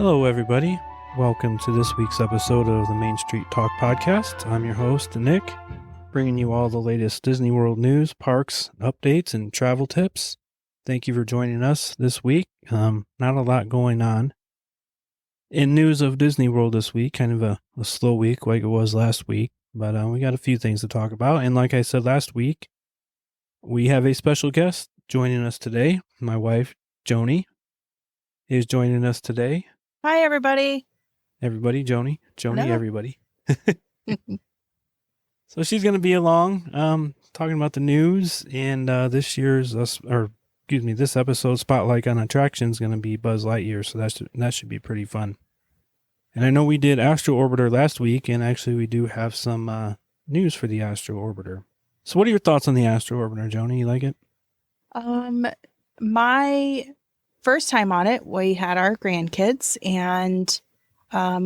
Hello, everybody. Welcome to this week's episode of the Main Street Talk podcast. I'm your host, Nick, bringing you all the latest Disney World news, parks, updates, and travel tips. Thank you for joining us this week. Not a lot going on in news of Disney World this week. Kind of a slow week like it was last week, but we got a few things to talk about. And like I said last week, we have a special guest joining us today. My wife, Joni, is joining us today. Hi, everybody. Everybody, Joni, Hello. everybody. So she's going to be along, talking about the news, and this episode's spotlight on attractions is going to be Buzz Lightyear, so that should be pretty fun. And I know we did Astro Orbiter last week, and actually we do have some news for the Astro Orbiter. So what are your thoughts on the Astro Orbiter, Joni? You like it? My first time on it, we had our grandkids, and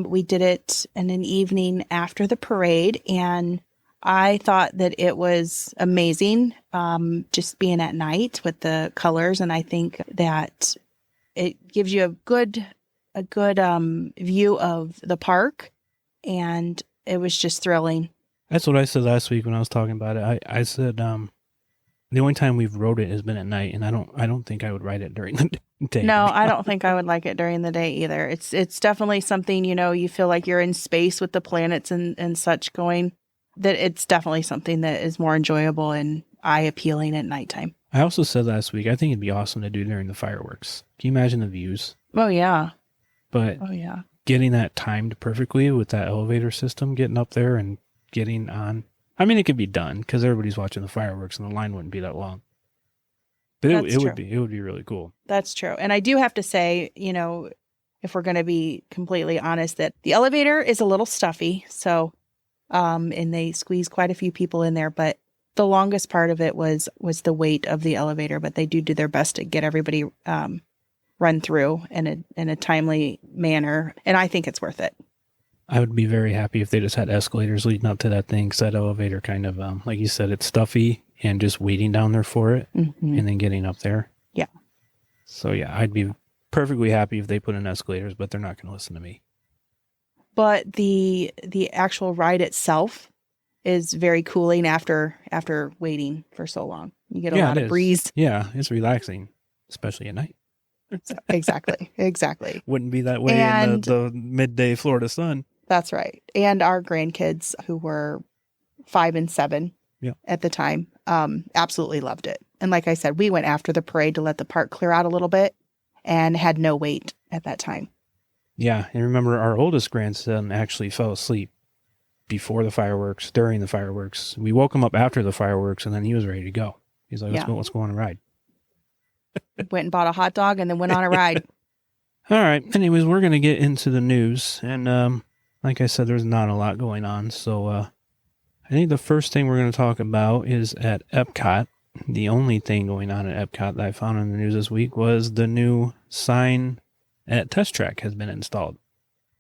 we did it in an evening after the parade, and I thought that it was amazing, just being at night with the colors, and I think that it gives you a good view of the park, and it was just thrilling. That's what I said last week when I was talking about it. I said the only time we've rode it has been at night, and I don't think I would ride it during the day. No, I don't think I would like it during the day either. It's definitely something, you feel like you're in space with the planets and such going, that it's definitely something that is more enjoyable and eye-appealing at nighttime. I also said last week, I think it'd be awesome to do during the fireworks. Can you imagine the views? Oh, yeah. But getting that timed perfectly with that elevator system, getting up there and getting on. I mean, it could be done because everybody's watching the fireworks and the line wouldn't be that long. But it would be really cool. That's true. And I do have to say, if we're going to be completely honest, that the elevator is a little stuffy. So, and they squeeze quite a few people in there, but the longest part of it was the weight of the elevator, but they do their best to get everybody, run through in a timely manner. And I think it's worth it. I would be very happy if they just had escalators leading up to that thing, because that elevator kind of, like you said, it's stuffy and just waiting down there for it and then getting up there. Yeah. So, yeah, I'd be perfectly happy if they put in escalators, but they're not going to listen to me. But the actual ride itself is very cooling after waiting for so long. You get a lot of breeze. Yeah, it's relaxing, especially at night. Exactly. Wouldn't be that way in the midday Florida sun. That's right. And our grandkids, who were 5 and 7 at the time, absolutely loved it. And like I said, we went after the parade to let the park clear out a little bit and had no wait at that time. Yeah. And remember, our oldest grandson actually fell asleep before the fireworks, during the fireworks. We woke him up after the fireworks, and then he was ready to go. He's like, let's go on a ride. Went and bought a hot dog and then went on a ride. All right. Anyways, we're going to get into the news. And like I said, there's not a lot going on. So I think the first thing we're going to talk about is at Epcot. The only thing going on at Epcot that I found in the news this week was the new sign at Test Track has been installed.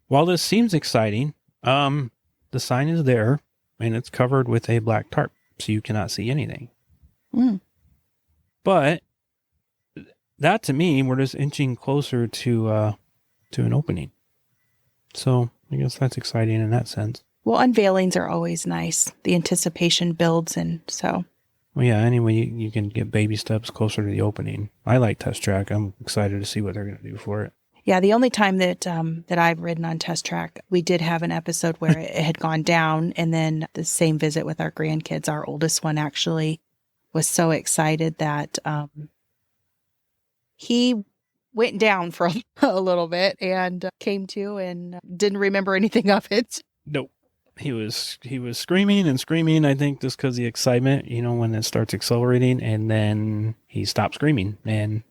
While this seems exciting, the sign is there, and it's covered with a black tarp, so you cannot see anything. But that, to me, we're just inching closer to an opening. So I guess that's exciting in that sense. Well, unveilings are always nice. The anticipation builds, and so. Well, yeah, anyway, you can get baby steps closer to the opening. I like Test Track. I'm excited to see what they're going to do for it. Yeah, the only time that I've ridden on Test Track, we did have an episode where it had gone down, and then the same visit with our grandkids, our oldest one actually was so excited that he went down for a little bit and came to and didn't remember anything of it. Nope. He was screaming and screaming, I think, just because the excitement, when it starts accelerating, and then he stopped screaming. And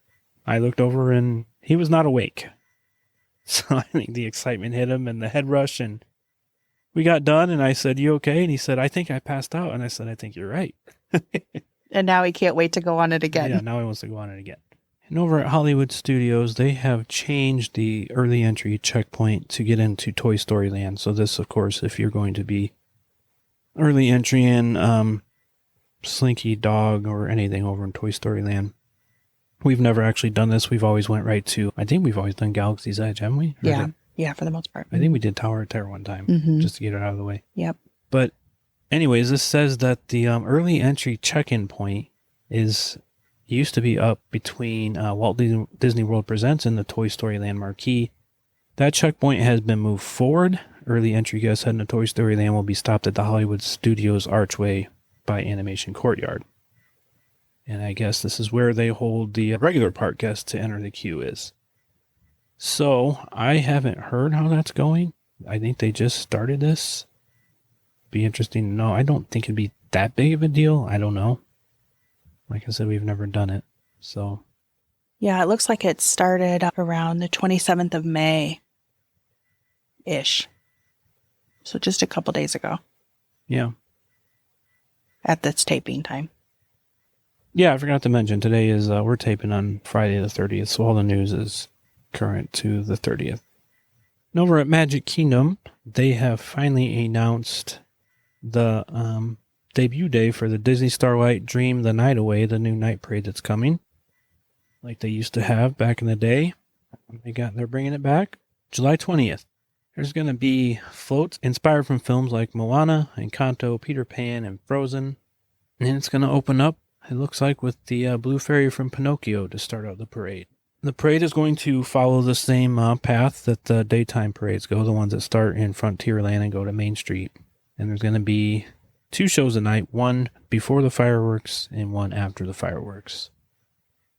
I looked over and he was not awake. So I think the excitement hit him and the head rush, and we got done, and I said, "You okay?" And he said, "I think I passed out." And I said, "I think you're right." And now he can't wait to go on it again. Yeah, now he wants to go on it again. And over at Hollywood Studios, they have changed the early entry checkpoint to get into Toy Story Land. So this, of course, if you're going to be early entry in Slinky Dog or anything over in Toy Story Land, We've never actually done this. We've always went right to, I think we've always done Galaxy's Edge, haven't we? Yeah. Yeah, for the most part. I think we did Tower of Terror one time, just to get it out of the way. Yep. But anyways, this says that the early entry check-in point used to be up between Walt Disney World Presents and the Toy Story Land Marquee. That checkpoint has been moved forward. Early entry guests heading to Toy Story Land will be stopped at the Hollywood Studios Archway by Animation Courtyard. And I guess this is where they hold the regular park guests to enter the queue is. So I haven't heard how that's going. I think they just started this. Be interesting to know. I don't think it'd be that big of a deal. I don't know. Like I said, we've never done it. So yeah, it looks like it started around the 27th of May-ish. So just a couple days ago. Yeah. At this taping time. Yeah, I forgot to mention, today is, we're taping on Friday the 30th, so all the news is current to the 30th. And over at Magic Kingdom, they have finally announced the debut day for the Disney Starlight Dream The Night Away, the new night parade that's coming, like they used to have back in the day. They're bringing it back July 20th. There's going to be floats inspired from films like Moana, Encanto, Peter Pan, and Frozen. And it's going to open up, it looks like, with the Blue Fairy from Pinocchio to start out the parade. The parade is going to follow the same path that the daytime parades go, the ones that start in Frontierland and go to Main Street. And there's going to be 2 shows a night, one before the fireworks and one after the fireworks.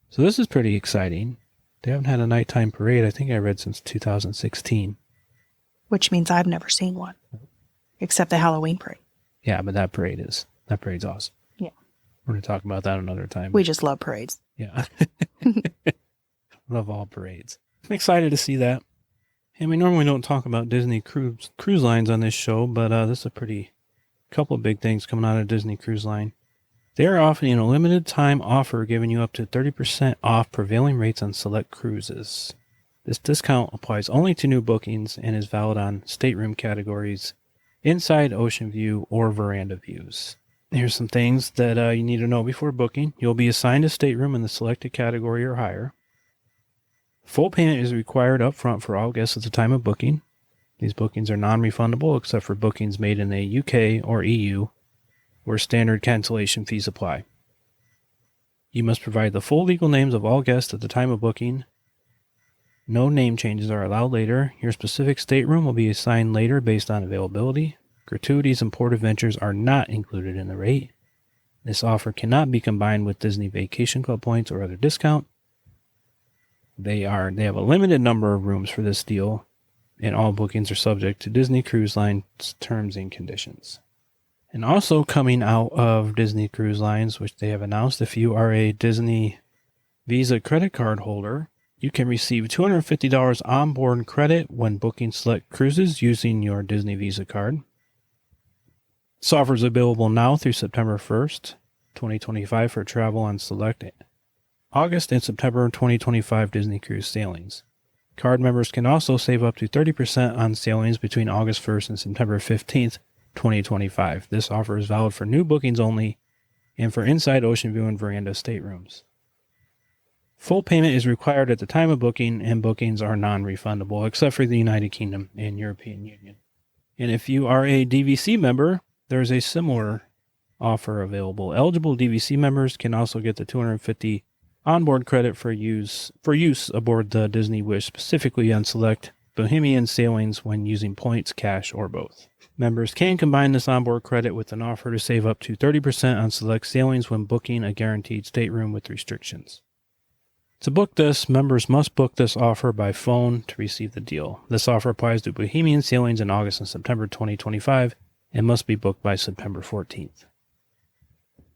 So this is pretty exciting. They haven't had a nighttime parade, I think I read, since 2016. Which means I've never seen one. Except the Halloween parade. Yeah, but that parade's awesome. Yeah. We're going to talk about that another time. We just love parades. Yeah. Love all parades. I'm excited to see that. And we normally don't talk about Disney cruise lines on this show, but this is a couple of big things coming out of Disney Cruise Line. They are offering a limited time offer giving you up to 30% off prevailing rates on select cruises. This discount applies only to new bookings and is valid on stateroom categories, inside ocean view, or veranda views. Here's some things that you need to know before booking. You'll be assigned a stateroom in the selected category or higher. Full payment is required up front for all guests at the time of booking. These bookings are non-refundable except for bookings made in the UK or EU, where standard cancellation fees apply. You must provide the full legal names of all guests at the time of booking. No name changes are allowed later. Your specific stateroom will be assigned later based on availability. Gratuities and port adventures are not included in the rate. This offer cannot be combined with Disney Vacation Club points or other discount. They have a limited number of rooms for this deal, and all bookings are subject to Disney Cruise Line's terms and conditions. And also coming out of Disney Cruise Lines, which they have announced, if you are a Disney Visa credit card holder, you can receive $250 onboard credit when booking select cruises using your Disney Visa card. This offer is available now through September 1st, 2025 for travel on select August and September 2025 Disney Cruise sailings. Card members can also save up to 30% on sailings between August 1st and September 15th, 2025. This offer is valid for new bookings only and for inside ocean view and veranda staterooms. Full payment is required at the time of booking, and bookings are non-refundable except for the United Kingdom and European Union. And if you are a DVC member, there is a similar offer available. Eligible DVC members can also get the $250 onboard credit for use aboard the Disney Wish, specifically on select Bohemian sailings when using points, cash, or both. Members can combine this onboard credit with an offer to save up to 30% on select sailings when booking a guaranteed stateroom with restrictions. To book this, members must book this offer by phone to receive the deal. This offer applies to Bohemian sailings in August and September 2025 and must be booked by September 14th.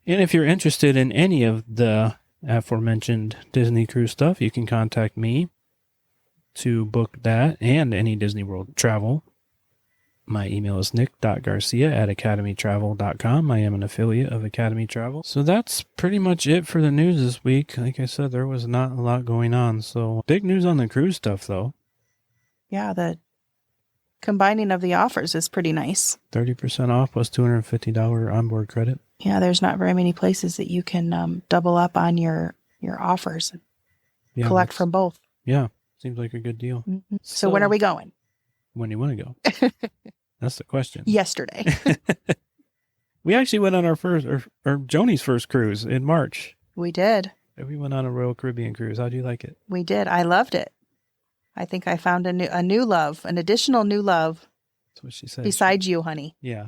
And if you're interested in any of the aforementioned Disney cruise stuff, you can contact me to book that and any Disney World travel. My email is nick.garcia@academytravel.com. I am an affiliate of Academy Travel. So that's pretty much it for the news this week. Like I said, there was not a lot going on. So big news on the cruise stuff, though. Yeah, the combining of the offers is pretty nice. 30% off plus $250 onboard credit. Yeah, there's not very many places that you can double up on your offers and collect from both. Yeah, seems like a good deal. Mm-hmm. So when are we going? When do you want to go? That's the question. Yesterday. We actually went on our first, or Joni's first cruise in March. We did. We went on a Royal Caribbean cruise. How'd you like it? We did. I loved it. I think I found a new love, an additional new love. That's what she said. Besides you, honey. Yeah.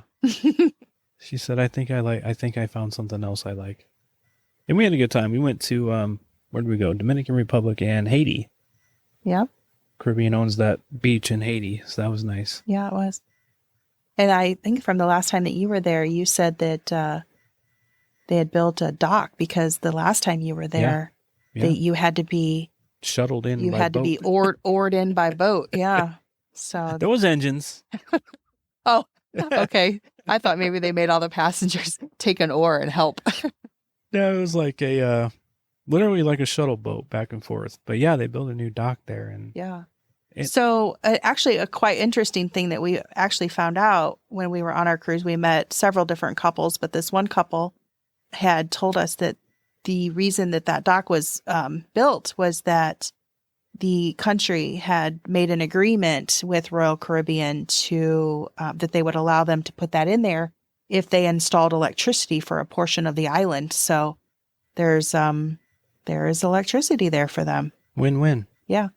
She said, I think I found something else I like. And we had a good time. We went to, where did we go? Dominican Republic and Haiti. Yeah. Caribbean owns that beach in Haiti, so that was nice. Yeah, it was. And I think from the last time that you were there, you said that they had built a dock because the last time you were there, you had to be shuttled in. You by had boat. to be oared in by boat. Yeah. So those engines. Oh, okay. I thought maybe they made all the passengers take an oar and help. Yeah, it was like literally like a shuttle boat back and forth. But yeah, they built a new dock there, and yeah. So actually a quite interesting thing that we actually found out when we were on our cruise, we met several different couples, but this one couple had told us that the reason that dock was built was that the country had made an agreement with Royal Caribbean to that they would allow them to put that in there if they installed electricity for a portion of the island. So there is electricity there for them. Win-win. Yeah.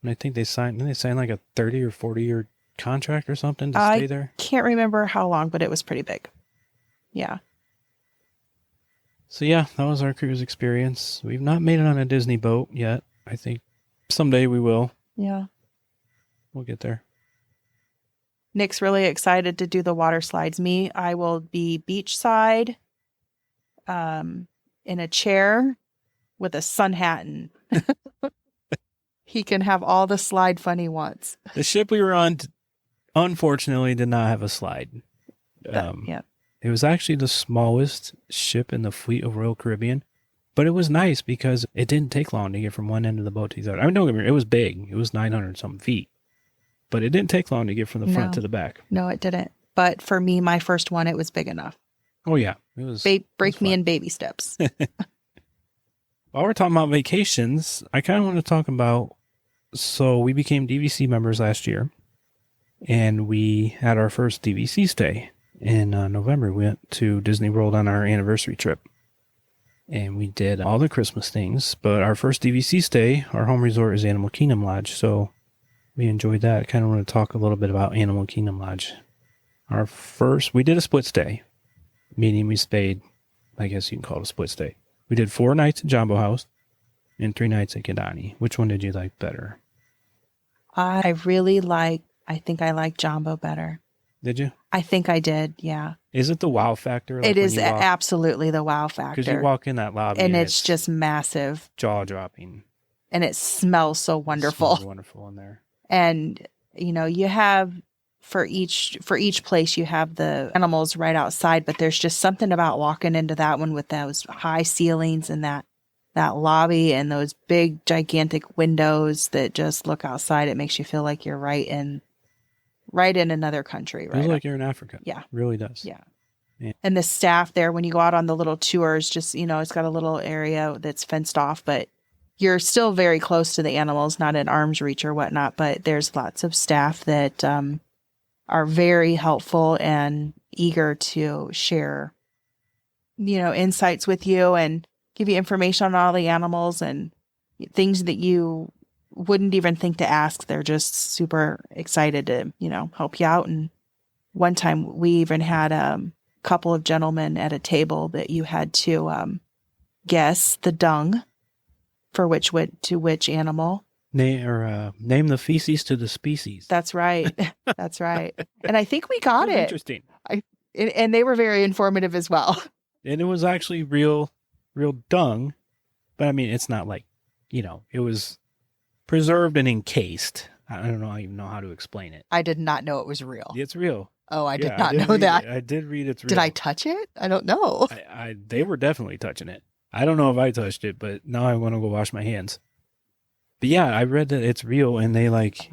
And I think they signed like a 30 or 40-year contract or something to stay there. I can't remember how long, but it was pretty big. Yeah. So yeah, that was our cruise experience. We've not made it on a Disney boat yet. I think someday we will. Yeah. We'll get there. Nick's really excited to do the water slides. I will be beachside, in a chair with a sun hat, and he can have all the slide fun he wants. The ship we were on, unfortunately, did not have a slide. Yeah. It was actually the smallest ship in the fleet of Royal Caribbean, but it was nice because it didn't take long to get from one end of the boat to the other. I mean, don't get me wrong, it was big. It was 900 something feet, but it didn't take long to get from the front to the back. No, it didn't. But for me, my first one, it was big enough. Oh yeah, it was. Break me in baby steps. While we're talking about vacations, I kind of want to talk about. So we became DVC members last year, and we had our first DVC stay in November. We went to Disney World on our anniversary trip, and we did all the Christmas things. But our first DVC stay, our home resort is Animal Kingdom Lodge, so we enjoyed that. I kind of want to talk a little bit about Animal Kingdom Lodge. We did a split stay, meaning we stayed, I guess you can call it a split stay. We did 4 nights at Jambo House and 3 nights at Kidani. Which one did you like better? I think I like Jambo better. Did you? I think I did, yeah. Is it the wow factor? It is absolutely the wow factor. Because you walk in that lobby and it's just massive. Jaw-dropping. And it smells so wonderful. It smells wonderful in there. And, you have, for each place, you have the animals right outside, but there's just something about walking into that one with those high ceilings and that lobby and those big, gigantic windows that just look outside. It makes you feel like you're right in another country. Right? Feels like you're in Africa. Yeah. It really does. Yeah. And the staff there, when you go out on the little tours, just, it's got a little area that's fenced off, but you're still very close to the animals, not at arm's reach or whatnot. But there's lots of staff that are very helpful and eager to share, insights with you and give you information on all the animals and things that you wouldn't even think to ask. They're just super excited to, help you out. And one time we even had a couple of gentlemen at a table that you had to guess the dung for which animal. Name the feces to the species. That's right. That's right. And I think we got it. Interesting. And they were very informative as well. And it was actually real dung, but I mean, it's not like, it was preserved and encased. I don't even know how to explain it. I did not know it was real. It's real. Oh, I did not know that. I did read it's real. Did I touch it? I don't know. They were definitely touching it. I don't know if I touched it, but now I want to go wash my hands. But yeah, I read that it's real and they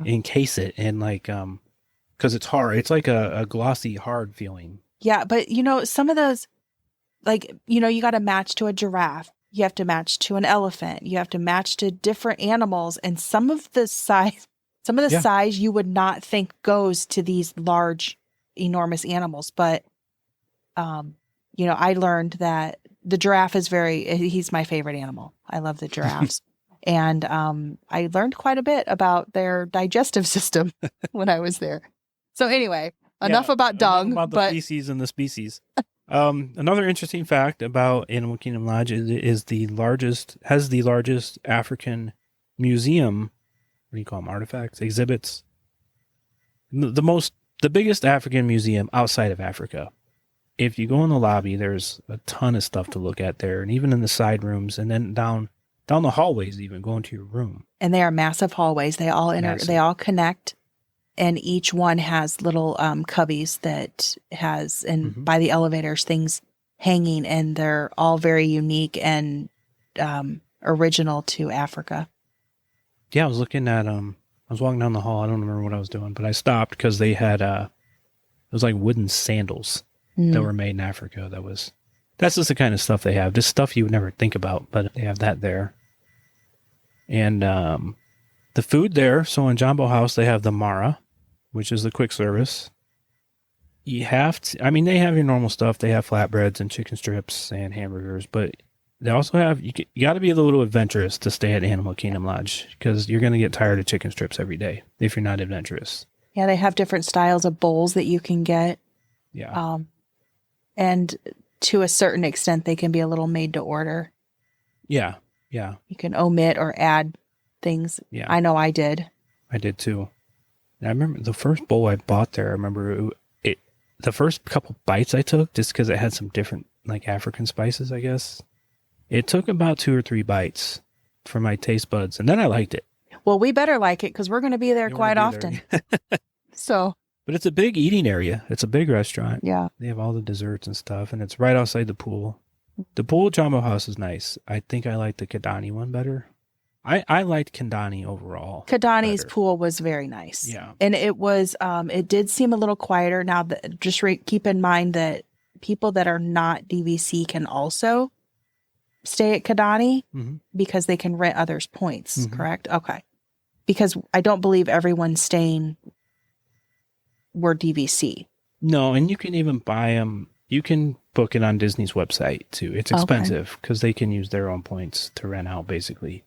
encase it and because it's hard. It's like a glossy, hard feeling. Yeah, but some of those, you got to match to a giraffe. You have to match to an elephant. You have to match to different animals. And some of the size, Some of the Yeah. size you would not think goes to these large, enormous animals. But, I learned that the giraffe he's my favorite animal. I love the giraffes. And I learned quite a bit about their digestive system when I was there. So anyway, enough about dung. Enough about the feces and the species. Another interesting fact about Animal Kingdom Lodge has the largest African museum. What do you call them? Artifacts, exhibits. The biggest African museum outside of Africa. If you go in the lobby, there's a ton of stuff to look at there, and even in the side rooms, and then down the hallways, even going to your room. And they are massive hallways. They all they all connect, and each one has little cubbies that has, and by the elevators, things hanging, and they're all very unique and original to Africa. Yeah, I was looking at I was walking down the hall. I don't remember what I was doing, but I stopped because they had it was like wooden sandals that were made in Africa. That's just the kind of stuff they have. Just stuff you would never think about, but they have that there. And the food there, so in Jumbo House, they have the Mara, which is the quick service. You have to, they have your normal stuff. They have flatbreads and chicken strips and hamburgers, but they also have, you got to be a little adventurous to stay at Animal Kingdom Lodge, because you're going to get tired of chicken strips every day if you're not adventurous. Yeah, they have different styles of bowls that you can get. Yeah. And to a certain extent, they can be a little made to order. Yeah. Yeah. You can omit or add things. Yeah. I know I did. I did too. And I remember the first bowl I bought there, the first couple bites I took, just because it had some different, like, African spices, I guess. It took about 2 or 3 bites for my taste buds, and then I liked it. Well, we better like it, because we're going to be there quite often. So. But it's a big eating area. It's a big restaurant. Yeah. They have all the desserts and stuff, and it's right outside the pool. The pool at Jumbo House is nice. I think I like the Kidani one better. I liked Kidani overall. Kidani's pool was very nice. Yeah. And it was, it did seem a little quieter. Now, keep in mind that people that are not DVC can also stay at Kidani because they can rent others' points, correct? Okay. Because I don't believe everyone's staying were DVC. No, and you can even buy them. You can book it on Disney's website too. It's expensive because they can use their own points to rent out, basically.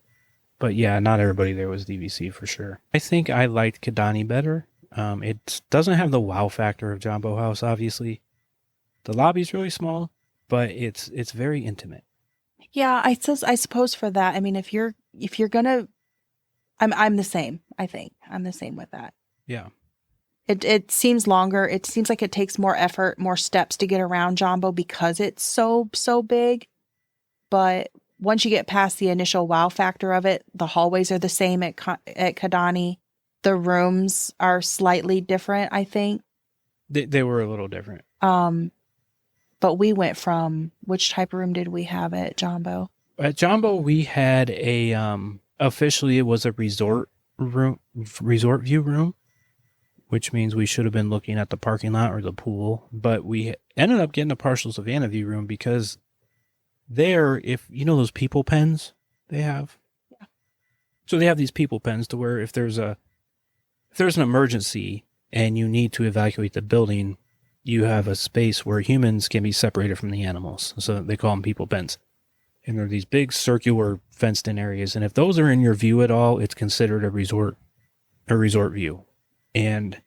But yeah, not everybody there was DVC for sure. I think I liked Kidani better. It doesn't have the wow factor of Jumbo House, obviously. The lobby's really small, but it's very intimate. Yeah, I suppose for that. If you're gonna, I'm the same. I think I'm the same with that. Yeah. It seems longer. It seems like it takes more effort, more steps to get around Jumbo because it's so big. But once you get past the initial wow factor of it, the hallways are the same at Kidani. The rooms are slightly different, I think. They were a little different. But we went from, which type of room did we have at Jumbo? At Jumbo, we had officially it was a resort view room, which means we should have been looking at the parking lot or the pool. But we ended up getting a partial Savannah view room because there, if you know those people pens they have. Yeah. So they have these people pens to where if there's an emergency and you need to evacuate the building, you have a space where humans can be separated from the animals. So they call them people pens. And they're these big circular fenced in areas. And if those are in your view at all, it's considered a resort view. And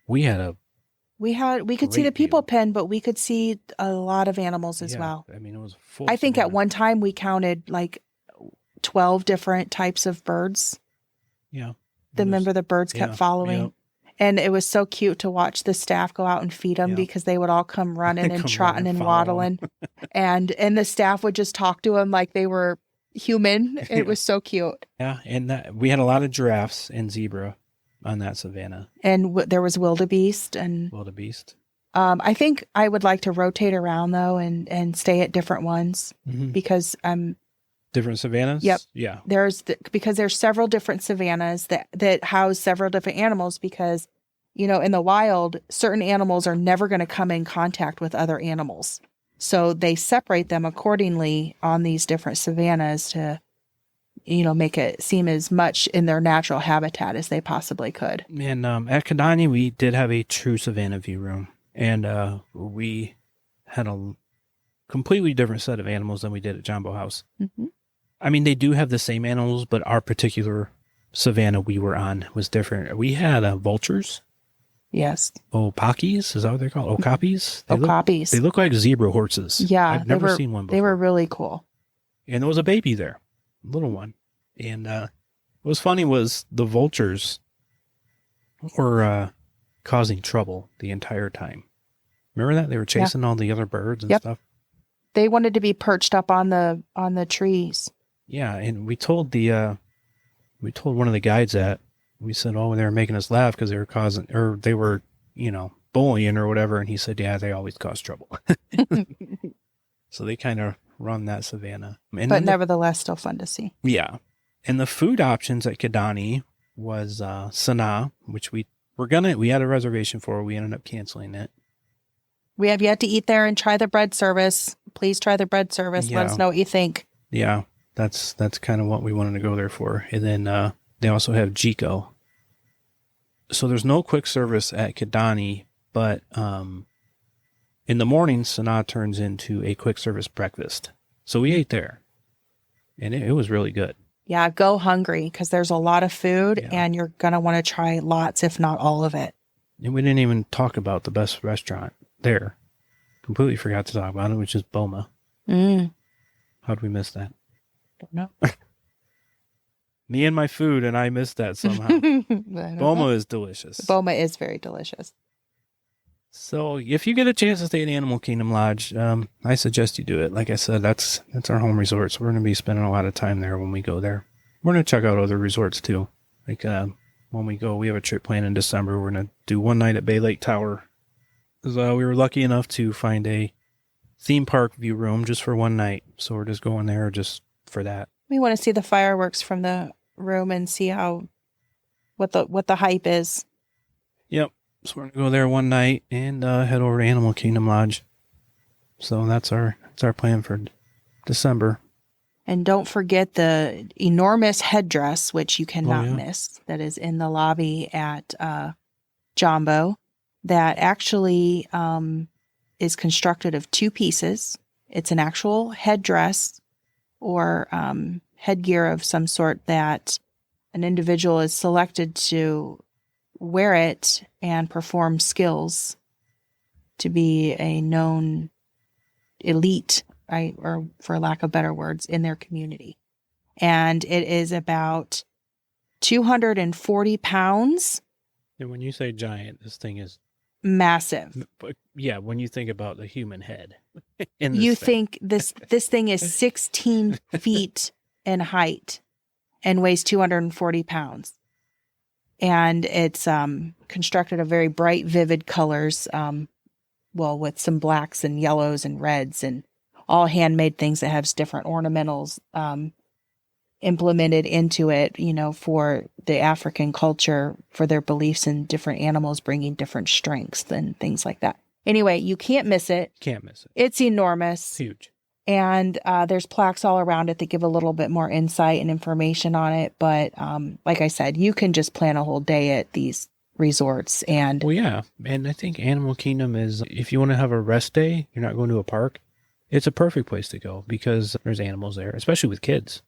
we could see the people pen, but we could see a lot of animals as well. It was full. I think at one time we counted like 12 different types of birds. Yeah. Remember the birds kept following. Yeah. And it was so cute to watch the staff go out and feed them because they would all come running and trotting and waddling. and the staff would just talk to them like they were human. It was so cute. Yeah. And we had a lot of giraffes and zebra on that savannah. And there was wildebeest. I think I would like to rotate around though and stay at different ones because different savannas? Yep. Yeah. Because there's several different savannas that house several different animals because, in the wild, certain animals are never going to come in contact with other animals. So they separate them accordingly on these different savannas to make it seem as much in their natural habitat as they possibly could. And at Kidani, we did have a true Savannah view room. And we had a completely different set of animals than we did at Jumbo House. Mm-hmm. I mean, they do have the same animals, but our particular Savannah we were on was different. We had vultures. Yes. Opakis, is that what they're called? Okapis? Okapis. They look like zebra horses. Yeah. I've never seen one before. They were really cool. And there was a baby there, a little one. And what was funny was the vultures were causing trouble the entire time. Remember that? They were chasing all the other birds and stuff. They wanted to be perched up on the trees. Yeah, and we told one of the guides that. We said, oh, they were making us laugh because they were bullying or whatever. And he said, yeah, they always cause trouble. So they kind of run that Savannah. But nevertheless, still fun to see. Yeah. And the food options at Kidani was Sanaa, which we had a reservation for. We ended up canceling it. We have yet to eat there and try the bread service. Please try the bread service. Yeah. Let us know what you think. Yeah, that's kind of what we wanted to go there for. And then they also have Jiko. So there's no quick service at Kidani, but in the morning, Sanaa turns into a quick service breakfast. So we ate there, and it was really good. Yeah, go hungry because there's a lot of food, and you're going to want to try lots, if not all of it. And we didn't even talk about the best restaurant there. Completely forgot to talk about it, which is Boma. How'd we miss that? Don't know. Me and my food, and I missed that somehow. Boma is delicious. Boma is very delicious. So if you get a chance to stay at Animal Kingdom Lodge, I suggest you do it. Like I said, that's our home resort, so we're going to be spending a lot of time there when we go there. We're going to check out other resorts too. Like when we go, we have a trip planned in December. We're going to do one night at Bay Lake Tower. Because we were lucky enough to find a theme park view room just for one night. So we're just going there just for that. We want to see the fireworks from the room and see what the hype is. Yep. So we're gonna go there one night and head over to Animal Kingdom Lodge. So that's our plan for December. And don't forget the enormous headdress, which you cannot miss, that is in the lobby at Jambo. That actually is constructed of two pieces. It's an actual headdress or headgear of some sort that an individual is selected to wear it and perform skills to be a known elite, right? Or for lack of better words, in their community. And it is about 240 pounds. And when you say giant, this thing is massive. Yeah, when you think about the human head. Think this thing is 16 feet in height and weighs 240 pounds. And it's constructed of very bright, vivid colors, with some blacks and yellows and reds and all handmade things that have different ornamentals implemented into it, for the African culture, for their beliefs in different animals bringing different strengths and things like that. Anyway, you can't miss it. Can't miss it. It's enormous. It's huge. And there's plaques all around it that give a little bit more insight and information on it. But like I said, you can just plan a whole day at these resorts. And well, yeah. And I think Animal Kingdom is, if you want to have a rest day, you're not going to a park, it's a perfect place to go because there's animals there, especially with kids.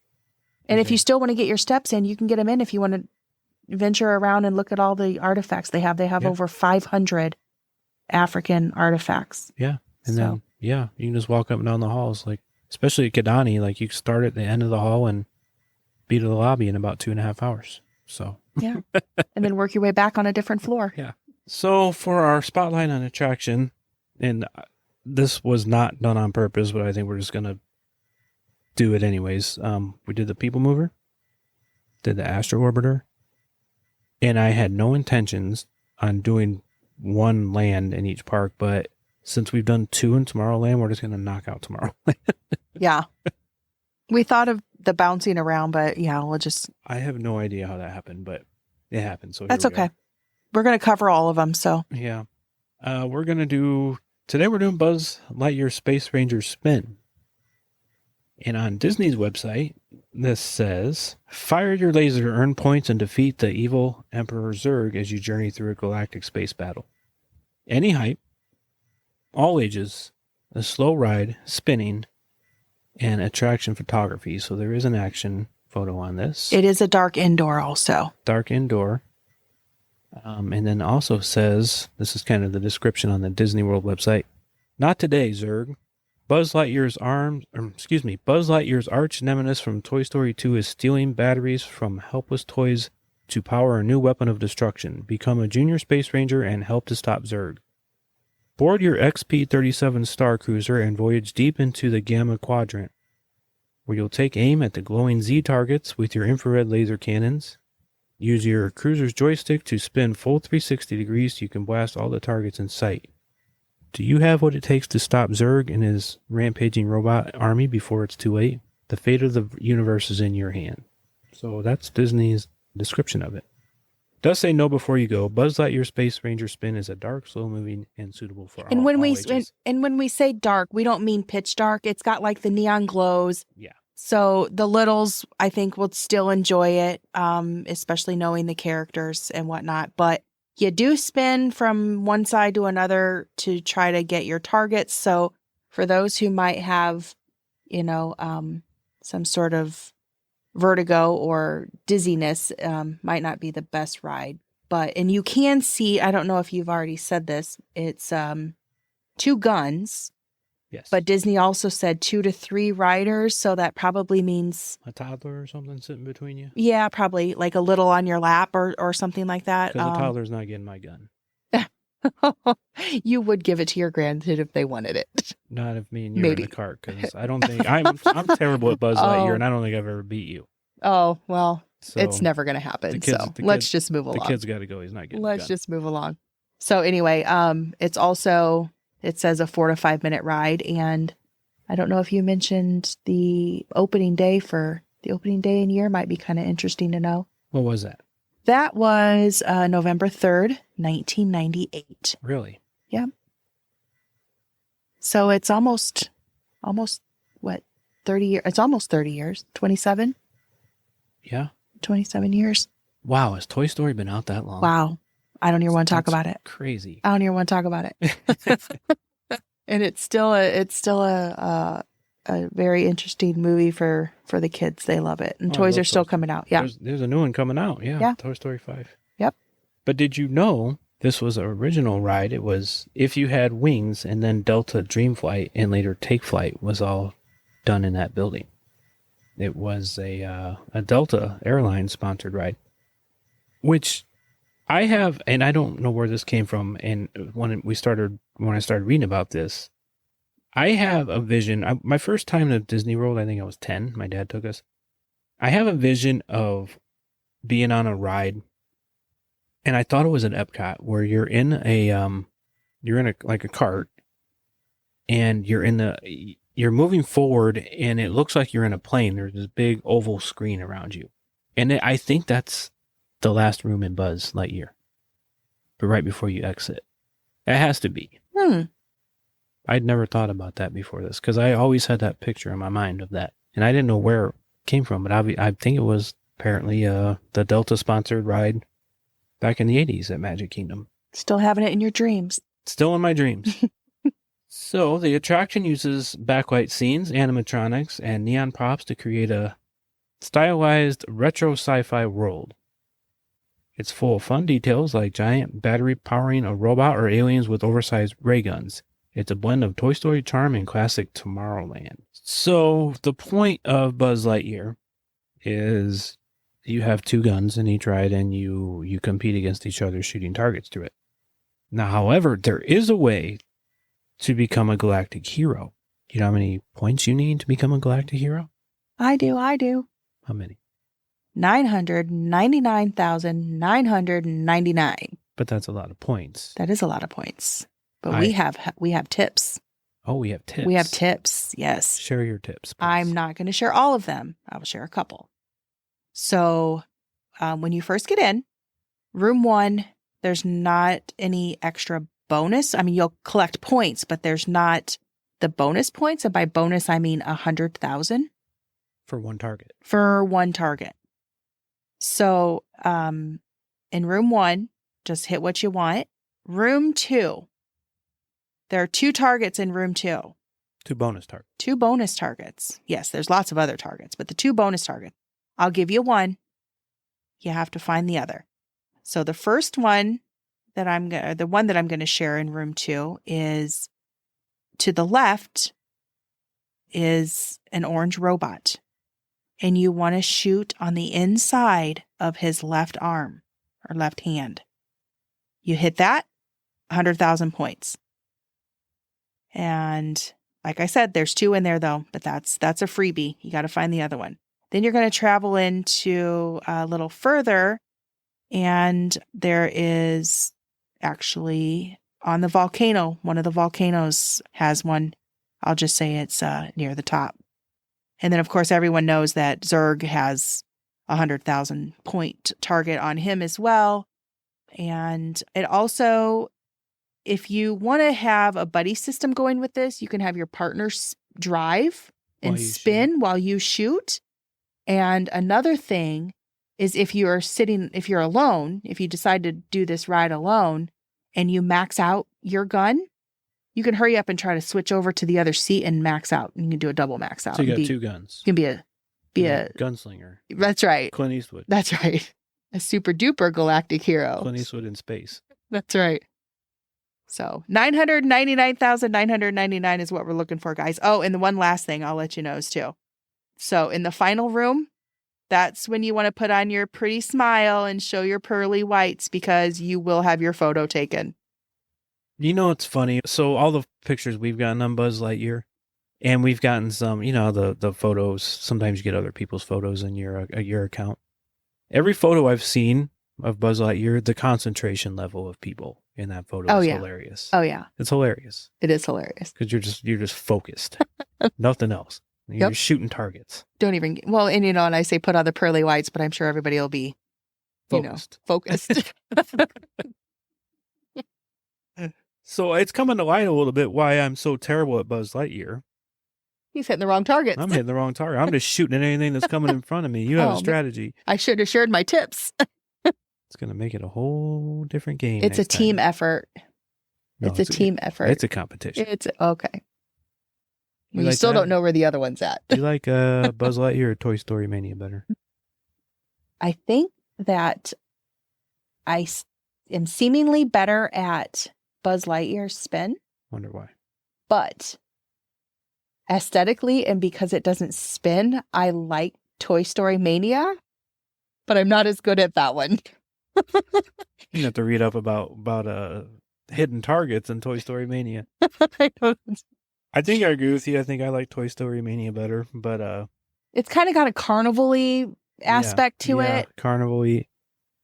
And if you still want to get your steps in, you can get them in if you want to venture around and look at all the artifacts they have. They have over 500 African artifacts. Yeah. And then, you can just walk up and down the halls, like, especially at Kidani, like you start at the end of the hall and be to the lobby in about 2.5 hours. So, yeah. And then work your way back on a different floor. Yeah. So for our spotlight on attraction, and this was not done on purpose, but I think we're just going to do it anyways. We did the People Mover, did the Astro Orbiter, and I had no intentions on doing one land in each park, but since we've done 2 in Tomorrowland, we're just going to knock out Tomorrowland. Yeah. We thought of the bouncing around, but we'll just... I have no idea how that happened, but it happened. So that's okay. We're going to cover all of them, so... Yeah. We're going to do... Today we're doing Buzz Lightyear Space Ranger Spin. And on Disney's website, This says, fire your laser to earn points and defeat the evil Emperor Zurg as you journey through a galactic space battle. Any height, all ages, a slow ride, spinning, and attraction photography. So there is an action photo on this. It is a dark indoor also. Dark indoor. And then also says, this is kind of the description on the Disney World website. Not today, Zurg. Buzz Lightyear's arch nemesis from Toy Story 2 is stealing batteries from helpless toys to power a new weapon of destruction. Become a junior space ranger and help to stop Zurg. Board your XP-37 Star Cruiser and voyage deep into the Gamma Quadrant, where you'll take aim at the glowing Z targets with your infrared laser cannons. Use your cruiser's joystick to spin full 360 degrees so you can blast all the targets in sight. Do you have what it takes to stop Zurg and his rampaging robot army before it's too late? The fate of the universe is in your hand. So that's Disney's description of it. Does say no before you go. Buzz Lightyear Space Ranger Spin is a dark, slow-moving, and suitable for all ages. And when we say dark, we don't mean pitch dark. It's got like the neon glows. Yeah. So the littles, I think, will still enjoy it, especially knowing the characters and whatnot. But you do spin from one side to another to try to get your targets. So for those who might have, some sort of vertigo or dizziness, might not be the best ride. And you can see, I don't know if you've already said this, it's 2 guns. Yes. But Disney also said 2 to 3 riders, so that probably means a toddler or something sitting between you? Yeah, probably like a little on your lap or something like that. Because a toddler's not getting my gun. You would give it to your grandkid if they wanted it. Not if me and you are in the cart, because I don't think I'm terrible at Buzz Lightyear, and I don't think I've ever beat you. Oh, well, it's never going to happen. Let's just move along. The kid's got to go. He's not getting Let's just move along. So anyway, it's also, it says a 4 to 5 minute ride. And I don't know if you mentioned the opening day and year might be kind of interesting to know. What was that? That was November 3rd, 1998. Really? Yeah. So it's almost what, 30 years? It's almost 30 years. 27? Yeah. 27 years. Wow. Has Toy Story been out that long? Wow. I don't even want to talk about it. Crazy. I don't even want to talk about it. And it's still a very interesting movie for the kids. They love it. And toys are still coming out. Yeah. There's a new one coming out. Yeah. Toy Story 5. Yep. But did you know this was an original ride? It was If You Had Wings, and then Delta Dream Flight and later Take Flight was all done in that building. It was a Delta Airlines sponsored ride, which I have, and I don't know where this came from. And when I started reading about this, I have a vision. My first time to Disney World, I think I was 10. My dad took us. I have a vision of being on a ride, and I thought it was an Epcot where you're in like a cart, and you're moving forward, and it looks like you're in a plane. There's this big oval screen around you, and I think that's the last room in Buzz Lightyear, but right before you exit. It has to be. I'd never thought about that before this, because I always had that picture in my mind of that, and I didn't know where it came from, but I think it was apparently the Delta-sponsored ride back in the 80s at Magic Kingdom. Still having it in your dreams. Still in my dreams. So the attraction uses backlight scenes, animatronics, and neon props to create a stylized retro sci-fi world. It's full of fun details like giant battery powering a robot or aliens with oversized ray guns. It's a blend of Toy Story charm and classic Tomorrowland. So the point of Buzz Lightyear is you have 2 guns in each ride, and you compete against each other shooting targets through it. Now, however, there is a way to become a galactic hero. You know how many points you need to become a galactic hero? I do. How many? 999,999. But that's a lot of points. That is a lot of points. But we have tips. Oh, we have tips. We have tips, yes. Share your tips, please. I'm not going to share all of them. I will share a couple. So when you first get in, room 1, there's not any extra bonus. I mean, you'll collect points, but there's not the bonus points. And by bonus, I mean 100,000. For one target. For one target. So in room 1, just hit what you want. Room 2, there are 2 targets in room 2. 2 bonus targets. 2 bonus targets. Yes, there's lots of other targets, but the 2 bonus targets. I'll give you one. You have to find the other. So the first one the one that I'm going to share in room 2 is to the left is an orange robot. And you want to shoot on the inside of his left arm or left hand. You hit that, 100,000 points. And like I said, there's 2 in there though, but that's a freebie. You got to find the other one. Then you're going to travel into a little further, and there is actually on the volcano, one of the volcanoes has one. I'll just say it's near the top. And then, of course, everyone knows that Zurg has 100,000 point target on him as well. And it also, if you want to have a buddy system going with this, you can have your partner drive and spin while you shoot. And another thing is if you're alone, if you decide to do this ride alone and you max out your gun, you can hurry up and try to switch over to the other seat and max out. You can do a double max out. So you got 2 guns. You can be a gunslinger. That's right. Clint Eastwood. That's right. A super duper galactic hero. Clint Eastwood in space. That's right. So 999,999 is what we're looking for, guys. Oh, and the one last thing I'll let you know is too. So in the final room, that's when you want to put on your pretty smile and show your pearly whites, because you will have your photo taken. You know, it's funny. So all the pictures we've gotten on Buzz Lightyear, and we've gotten some, the photos. Sometimes you get other people's photos in your account. Every photo I've seen of Buzz Lightyear, the concentration level of people in that photo is hilarious. Oh yeah. It's hilarious. It is hilarious. Because you're just focused. Nothing else. You're shooting targets. Don't even, and I say put on the pearly whites, but I'm sure everybody will be, focused. So it's coming to light a little bit why I'm so terrible at Buzz Lightyear. He's hitting the wrong targets. I'm hitting the wrong target. I'm just shooting at anything that's coming in front of me. You have a strategy. I should have shared my tips. It's going to make it a whole different game. It's a team effort. No, it's a team effort. It's a competition. It's okay. You still don't know where the other one's at. Do you like Buzz Lightyear or Toy Story Mania better? I think that I am seemingly better at Buzz Lightyear's spin. Wonder why. But aesthetically, and because it doesn't spin, I like Toy Story Mania, but I'm not as good at that one. You have to read up about hidden targets in Toy Story Mania. I think I agree with you. I think I like Toy Story Mania better, but it's kind of got a carnival-y aspect to it. Carnival-y.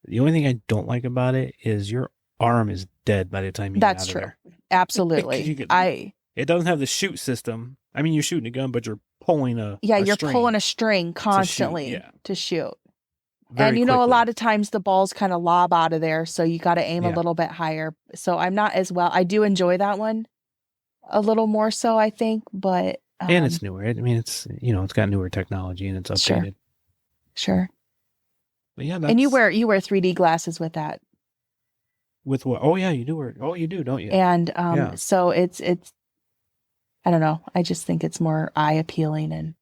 The only thing I don't like about it is your arm is dead by the time you get out of there. That's true. Absolutely. It doesn't have the shoot system. I mean, you're shooting a gun, but you're pulling a you're string pulling a string constantly to shoot. Very and quickly. a lot of times the balls kind of lob out of there, so you got to aim a little bit higher. So I'm not as well. I do enjoy that one a little more so, I think, but and it's newer. I mean, it's it's got newer technology and it's updated. Sure. But yeah, and you wear 3D glasses with that. With what? Oh yeah, you do wear. Oh, you do, don't you? And so it's I don't know. I just think it's more eye appealing, and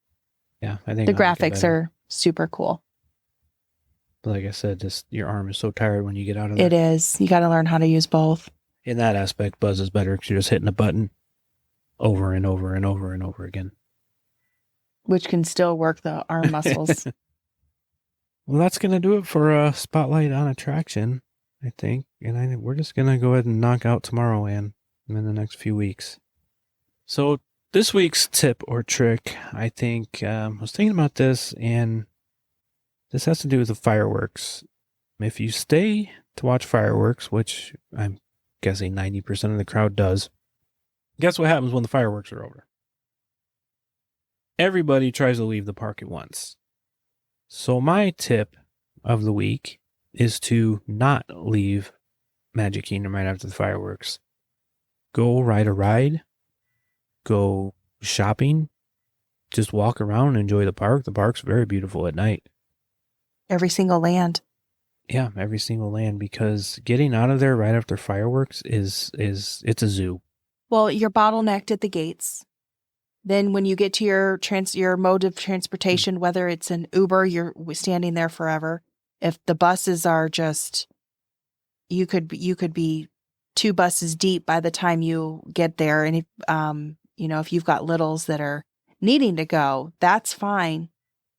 I think the graphics are super cool. But like I said, just your arm is so tired when you get out of there. It is. You got to learn how to use both. In that aspect, Buzz is better because you're just hitting a button over and over and over and over again, which can still work the arm muscles. Well, that's gonna do it for Spotlight on Attraction, I think, and we're just gonna go ahead and knock out Tomorrowland in the next few weeks. So this week's tip or trick, I think, I was thinking about this, and this has to do with the fireworks. If you stay to watch fireworks, which I'm guessing 90% of the crowd does, guess what happens when the fireworks are over? Everybody tries to leave the park at once. So my tip of the week is to not leave Magic Kingdom right after the fireworks. Go ride a ride. Go shopping. just walk around and enjoy the park. The park's very beautiful at night. Every single land. Yeah, every single land, because getting out of there right after fireworks it's a zoo. Well, you're bottlenecked at the gates. Then when you get to your mode of transportation, whether it's an Uber, you're standing there forever. If the buses are just, you could be 2 buses deep by the time you get there. And if, if you've got littles that are needing to go, that's fine.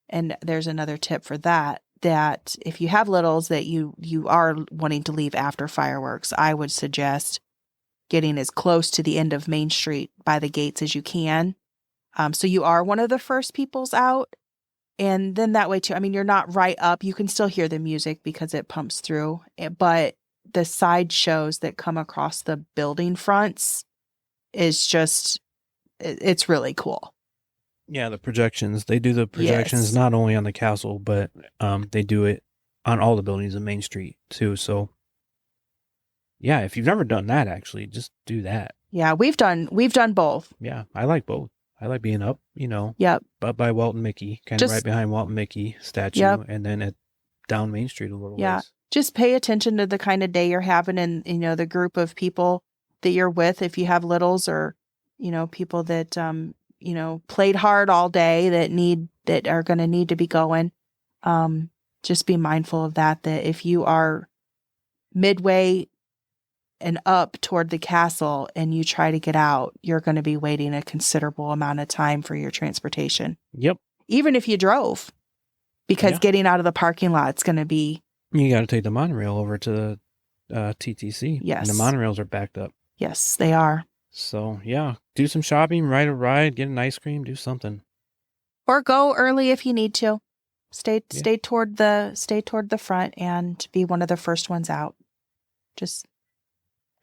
And there's another tip for that if you have littles that you are wanting to leave after fireworks, I would suggest getting as close to the end of Main Street by the gates as you can. So you are one of the first peoples out. And then that way too, I mean, you're not right up. You can still hear the music because it pumps through. But the side shows that come across the building fronts is just, it's really cool. Yeah, the projections. They do the projections Yes. not only on the castle, but they do it on all the buildings on Main Street too. So yeah, if you've never done that, actually, just do that. Yeah, we've done both. Yeah, I like both. I like being up, Yep. up by Walt and Mickey, kind of right behind Walt and Mickey statue, Yep. and then down Main Street a little Yeah. ways. Just pay attention to the kind of day you're having and, the group of people that you're with. If you have littles or, people that, played hard all day that are going to need to be going. Just be mindful of that if you are midway and up toward the castle and you try to get out, you're going to be waiting a considerable amount of time for your transportation. Yep. Even if you drove, because getting out of the parking lot is going to be... You got to take the monorail over to the TTC. Yes. And the monorails are backed up. Yes, they are. So, yeah, do some shopping, ride a ride, get an ice cream, do something. Or go early if you need to. Stay toward the front and be one of the first ones out. Just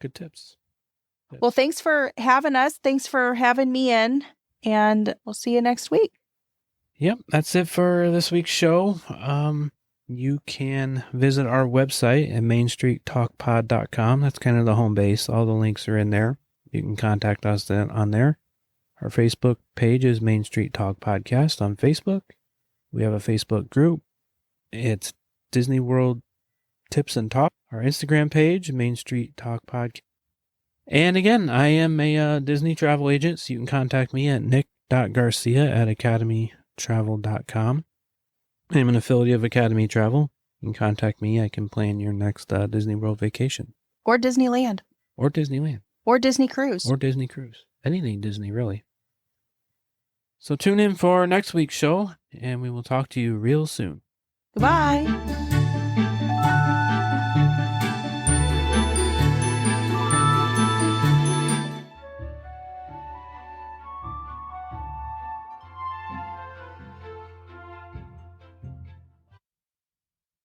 good tips. Well, thanks for having us. Thanks for having me in, and we'll see you next week. Yep, that's it for this week's show. You can visit our website at mainstreettalkpod.com. That's kind of the home base. All the links are in there. You can contact us on there. Our Facebook page is Main Street Talk Podcast on Facebook. We have a Facebook group. It's Disney World Tips and Talk. Our Instagram page, Main Street Talk Podcast. And again, I am a Disney travel agent, so you can contact me at nick.garcia@academytravel.com. I'm an affiliate of Academy Travel. You can contact me. I can plan your next Disney World vacation. Or Disneyland. Or Disneyland. Or Disney Cruise. Or Disney Cruise. Anything Disney, really. So tune in for next week's show, and we will talk to you real soon. Goodbye.